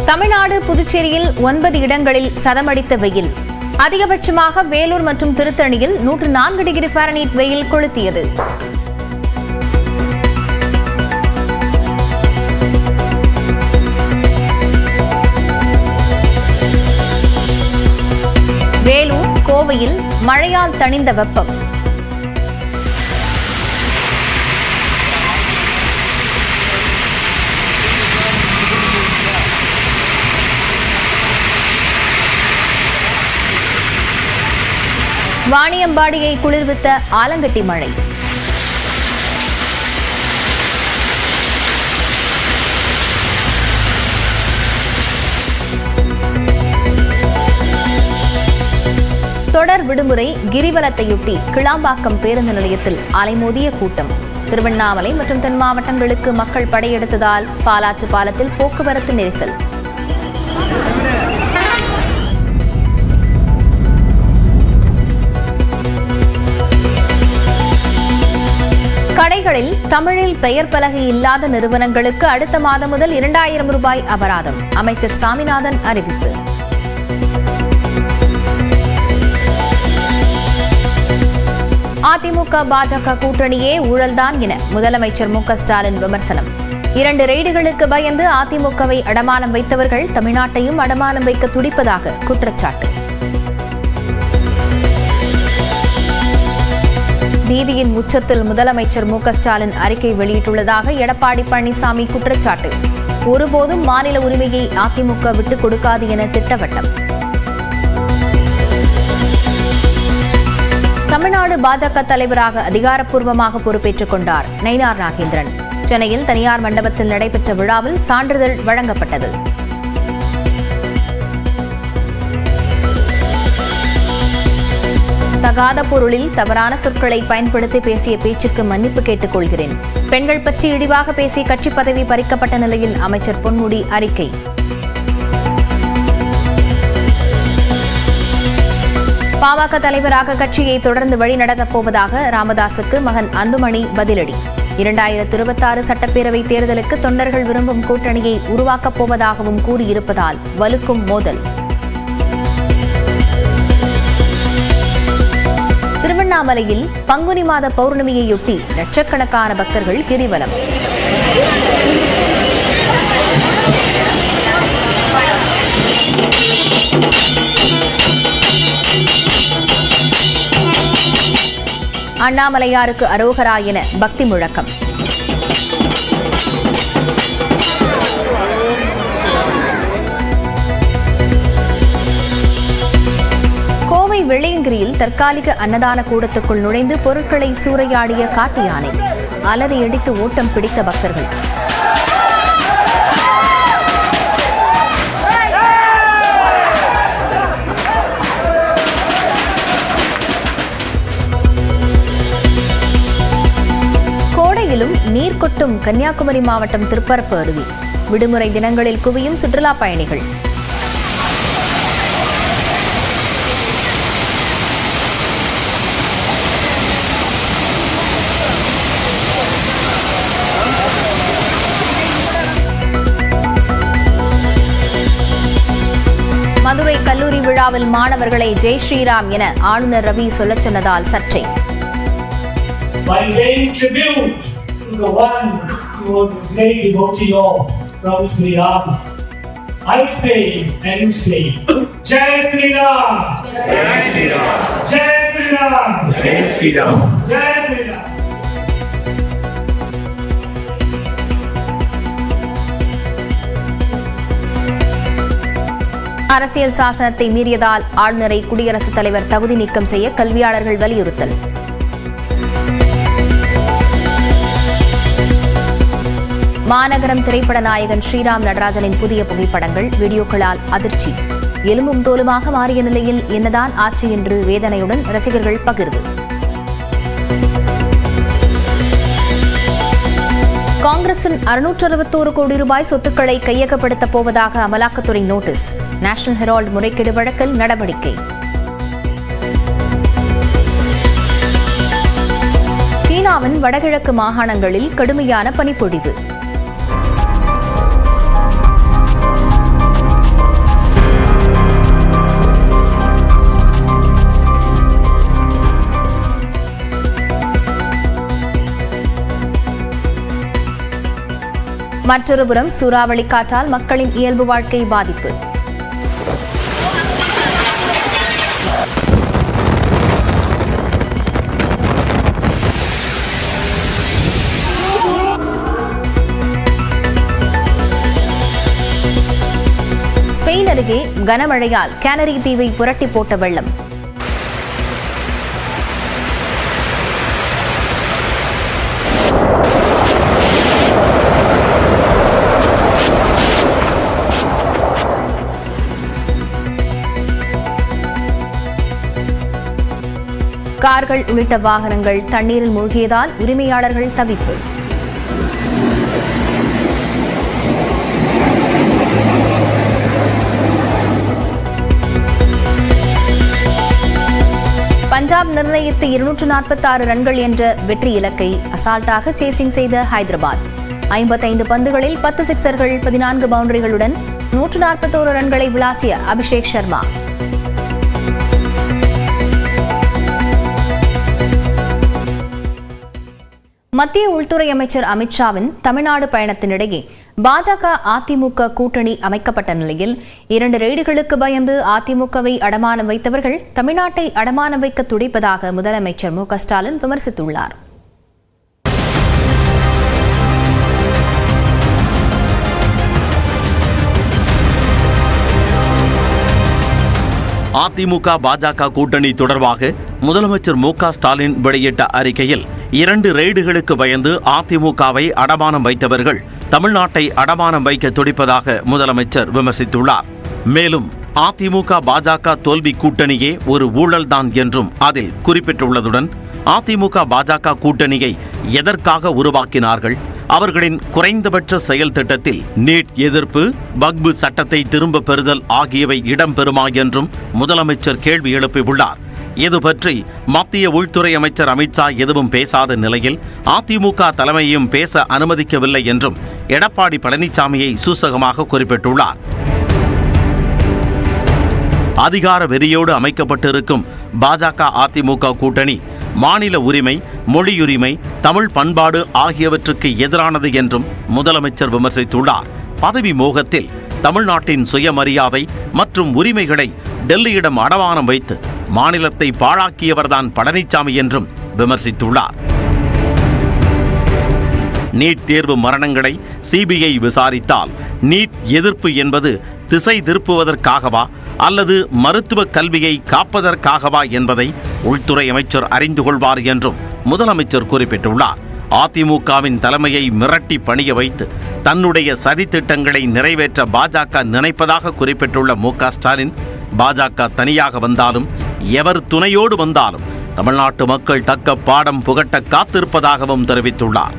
தமிழ்நாடு புதுச்சேரியில் 9 இடங்களில் சதமடித்த வெயில். அதிகபட்சமாக வேலூர் மற்றும் திருத்தணியில் 104 டிகிரி ஃபாரன்ஹீட் வெயில் கொளுத்தியது. வேலூர், கோவையில் மழையால் தணிந்த வெப்பம். வாணியம்பாடியை குளிர்வித்த ஆலங்கட்டி மழை. தொடர் விடுமுறை கிரிவலத்தையொட்டி கிளாம்பாக்கம் பேருந்து நிலையத்தில் அலைமோதிய கூட்டம். திருவண்ணாமலை மற்றும் தென் மாவட்டங்களுக்கு மக்கள் படையெடுத்ததால் பாலாற்று பாலத்தில் போக்குவரத்து நெரிசல். கடைகளில் தமிழில் பெயர் பலகை இல்லாத நிறுவனங்களுக்கு அடுத்த மாதம் முதல் 2000 ரூபாய் அபராதம். அமைச்சர் சாமிநாதன் அறிவிப்பு. அதிமுக பாஜக கூட்டணியே ஊழல்தான் என முதலமைச்சர் மு.க.ஸ்டாலின் விமர்சனம். 2 ரெய்டுகளுக்கு பயந்து அதிமுகவை அடமானம் வைத்தவர்கள் தமிழ்நாட்டையும் அடமானம் வைக்க துடிப்பதாக குற்றச்சாட்டு. நீதியின் உச்சத்தில் முதலமைச்சர் மு.க.ஸ்டாலின் அறிக்கை வெளியிட்டுள்ளதாக எடப்பாடி பழனிசாமி குற்றச்சாட்டு. ஒருபோதும் மாநில உரிமையை அதிமுக விட்டுக் கொடுக்காது என திட்டவட்டம். தமிழ்நாடு பாஜக தலைவராக அதிகாரப்பூர்வமாக பொறுப்பேற்றுக் கொண்டார் நயினார் நாகேந்திரன். சென்னையில் தனியார் மண்டபத்தில் நடைபெற்ற விழாவில் சான்றிதழ் வழங்கப்பட்டது. தகாத பொருளில் தவறான சொற்களை பயன்படுத்தி பேசிய பேச்சுக்கு மன்னிப்பு கேட்டுக் கொள்கிறேன். பெண்கள் பற்றி இழிவாக பேசி கட்சி பதவி பறிக்கப்பட்ட நிலையில் அமைச்சர் பொன்முடி அறிக்கை. பாமக தலைவராக கட்சியை தொடர்ந்து வழிநடத்தப் போவதாக ராமதாசுக்கு மகன் அன்புமணி பதிலடி. 2026 சட்டப்பேரவைத் தேர்தலுக்கு தொண்டர்கள் விரும்பும் கூட்டணியை உருவாக்கப் போவதாகவும் கூறியிருப்பதால் வலுக்கும் மோதல். திருவண்ணாமலையில் பங்குனி மாத பௌர்ணமியையொட்டி லட்சக்கணக்கான பக்தர்கள் கிரிவலம். அண்ணாமலையாருக்கு அரோகரா என பக்தி முழக்கம். கோவை வெள்ளையங்கிரியில் தற்காலிக அன்னதான கூடத்துக்குள் நுழைந்து பொருட்களை சூறையாடிய காட்டு யானை. அலறியடித்து ஓட்டம் பிடித்த பக்தர்கள். கோடையிலும் நீர் கொட்டும் கன்னியாகுமரி மாவட்டம் திருப்பரப்பு அருவி. விடுமுறை தினங்களில் குவியும் சுற்றுலா பயணிகள். மதுரை கல்லூரி விழாவில் மாணவர்களை ஜெய் ஸ்ரீராம் என ஆளுநர் ரவி சொல்லச் சொன்னதால் சர்ச்சை. By paying tribute to the one who was a great devotee of Prabhu Sri Ram, I say and you say, Jai Sri Ram! Jai Sri Ram! Jai Sri Ram! Jai Sri Ram! Jai Sri Ram! அரசியல் சாசனத்தை மீறியதால் ஆளுநரை குடியரசுத் தலைவர் தகுதி நீக்கம் செய்ய கல்வியாளர்கள் வலியுறுத்தல். மாநகரம் திரைப்பட நாயகன் ஸ்ரீராம் நடராஜனின் புதிய புகைப்படங்கள், வீடியோக்களால் அதிர்ச்சி. எலும்பும் தோலுமாக மாறிய நிலையில் என்னதான் ஆச்சு என்று வேதனையுடன் ரசிகர்கள் பகிர்வு. காங்கிரசின் 661 கோடி ரூபாய் சொத்துக்களை கையகப்படுத்தப் போவதாக அமலாக்கத்துறை நோட்டீஸ். நேஷனல் ஹெரால்டு முறைகேடு வழக்கில் நடவடிக்கை. சீனாவின் வடகிழக்கு மாகாணங்களில் கடுமையான பனிப்பொழிவு. மற்றொருபுறம் சூறாவளி காற்றால் மக்களின் இயல்பு வாழ்க்கை பாதிப்பு. ஸ்பெயின் அருகே கனமழையால் கேனரி தீவை புரட்டி போட்ட வெள்ளம். கார்கள் உள்ளிட்ட வாகனங்கள் தண்ணீரில் மூழ்கியதால் உரிமையாளர்கள் தவிப்பு. பஞ்சாப் நிர்ணயித்த 246 ரன்கள் என்ற வெற்றி இலக்கை அசால்ட்டாக சேசிங் செய்த ஹைதராபாத். 55 பந்துகளில் 10 சிக்சர்கள் 14 பவுண்டரிகளுடன் 141 ரன்களை விளாசிய அபிஷேக் சர்மா. மத்திய உள்துறை அமைச்சர் அமித்ஷாவின் தமிழ்நாடு பயணத்தினிடையே பாஜக அதிமுக கூட்டணி அமைக்கப்பட்ட நிலையில் 2 ரெய்டுகளுக்கு பயந்து அதிமுகவை அடமானம் வைத்தவர்கள் தமிழ்நாட்டை அடமானம் வைக்க துடிப்பதாக முதலமைச்சர் மு க ஸ்டாலின் விமர்சித்துள்ளார். அதிமுக பாஜக கூட்டணி தொடர்பாக முதலமைச்சர் மு க ஸ்டாலின் வெளியிட்ட அறிக்கையில் 2 ரெய்டுகளுக்கு பயந்து அதிமுகவை அடமானம் வைத்தவர்கள் தமிழ்நாட்டை அடமானம் வைக்க துடிப்பதாக முதலமைச்சர் விமர்சித்துள்ளார். மேலும் அதிமுக பாஜக தோல்வி கூட்டணியே ஒரு ஊழல்தான் என்றும் அதில் குறிப்பிட்டுள்ளதுடன் அதிமுக பாஜக கூட்டணியை எதற்காக உருவாக்கினார்கள், அவர்களின் குறைந்தபட்ச செயல் திட்டத்தில் நீட் எதிர்ப்பு, வக்பு சட்டத்தை திரும்ப பெறுதல் ஆகியவை இடம்பெறுமா என்றும் முதலமைச்சர் கேள்வி எழுப்பியுள்ளார். இது பற்றி மத்திய உள்துறை அமைச்சர் அமித்ஷா எதுவும் பேசாத நிலையில் அதிமுக தலைமையும் பேச அனுமதிக்கவில்லை என்றும் எடப்பாடி பழனிசாமியை சூசகமாக குறிப்பிட்டுள்ளார். அதிகார வெறியோடு அமைக்கப்பட்டிருக்கும் பாஜக அதிமுக கூட்டணி மாநில உரிமை, மொழியுரிமை, தமிழ் பண்பாடு ஆகியவற்றுக்கு எதிரானது என்றும் முதலமைச்சர் விமர்சித்துள்ளார். பதவி மோகத்தில் தமிழ்நாட்டின் சுயமரியாதை மற்றும் உரிமைகளை டெல்லியிடம் அடமானம் வைத்து மாநிலத்தை பாழாக்கியவர்தான் பழனிசாமி என்றும் விமர்சித்துள்ளார். நீட் தேர்வு மரணங்களை சிபிஐ விசாரித்தால் நீட் எதிர்ப்பு என்பது திசை திருப்புவதற்காகவா அல்லது மருத்துவ கல்வியை காப்பதற்காகவா என்பதை உள்துறை அமைச்சர் அறிந்து கொள்வார் என்றும் முதலமைச்சர் குறிப்பிட்டுள்ளார். அதிமுகவின் தலைமையை மிரட்டி பணிய வைத்து தன்னுடைய சதித்திட்டங்களை நிறைவேற்ற பாஜக நினைப்பதாக குறிப்பிட்டுள்ள மு க ஸ்டாலின், பாஜக தனியாக வந்தாலும் எவர் துணையோடு வந்தாலும் தமிழ்நாட்டு மக்கள் தக்க பாடம் புகட்ட காத்திருப்பதாகவும் தெரிவித்துள்ளார்.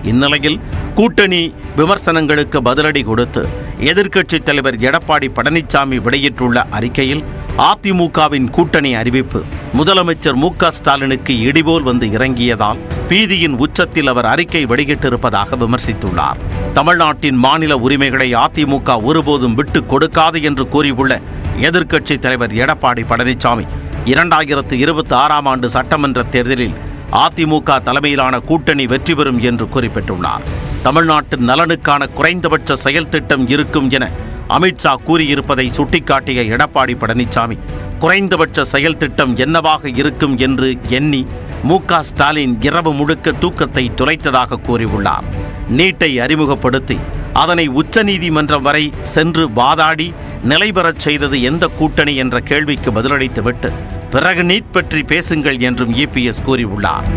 இந்நிலையில் கூட்டணி விமர்சனங்களுக்கு பதிலடி கொடுத்து எதிர்க்கட்சித் தலைவர் எடப்பாடி பழனிசாமி வெளியிட்டுள்ள அறிக்கையில் அதிமுகவின் கூட்டணி அறிவிப்பு முதலமைச்சர் மு க ஸ்டாலினுக்கு இடிபோல் வந்து இறங்கியதால் பீதியின் உச்சத்தில் அவர் அறிக்கை வெளியிட்டிருப்பதாக விமர்சித்துள்ளார். தமிழ்நாட்டின் மாநில உரிமைகளை அதிமுக ஒருபோதும் விட்டுக் கொடுக்காது என்று கூறியுள்ள எதிர்க்கட்சித் தலைவர் எடப்பாடி பழனிசாமி 2026 ஆண்டு சட்டமன்ற தேர்தலில் அதிமுக தலைமையிலான கூட்டணி வெற்றி பெறும் என்று குறிப்பிட்டுள்ளார். தமிழ்நாட்டு நலனுக்கான குறைந்தபட்ச செயல் திட்டம் இருக்கும் என அமித்ஷா கூறியிருப்பதை சுட்டிக்காட்டிய எடப்பாடி பழனிசாமி, குறைந்தபட்ச செயல் திட்டம் என்னவாக இருக்கும் என்று எண்ணி மு க ஸ்டாலின் இரவு முழுக்க தூக்கத்தை தொலைத்ததாக கூறியுள்ளார். நீட்டை அறிமுகப்படுத்தி அதனை உச்சநீதிமன்றம் வரை சென்று வாதாடி நிலைபெறச் செய்தது எந்த கூட்டணி என்ற கேள்விக்கு பதிலளித்துவிட்டு பிறகு நீட் பற்றி பேசுங்கள் என்றும் இபிஎஸ் கூறியுள்ளார்.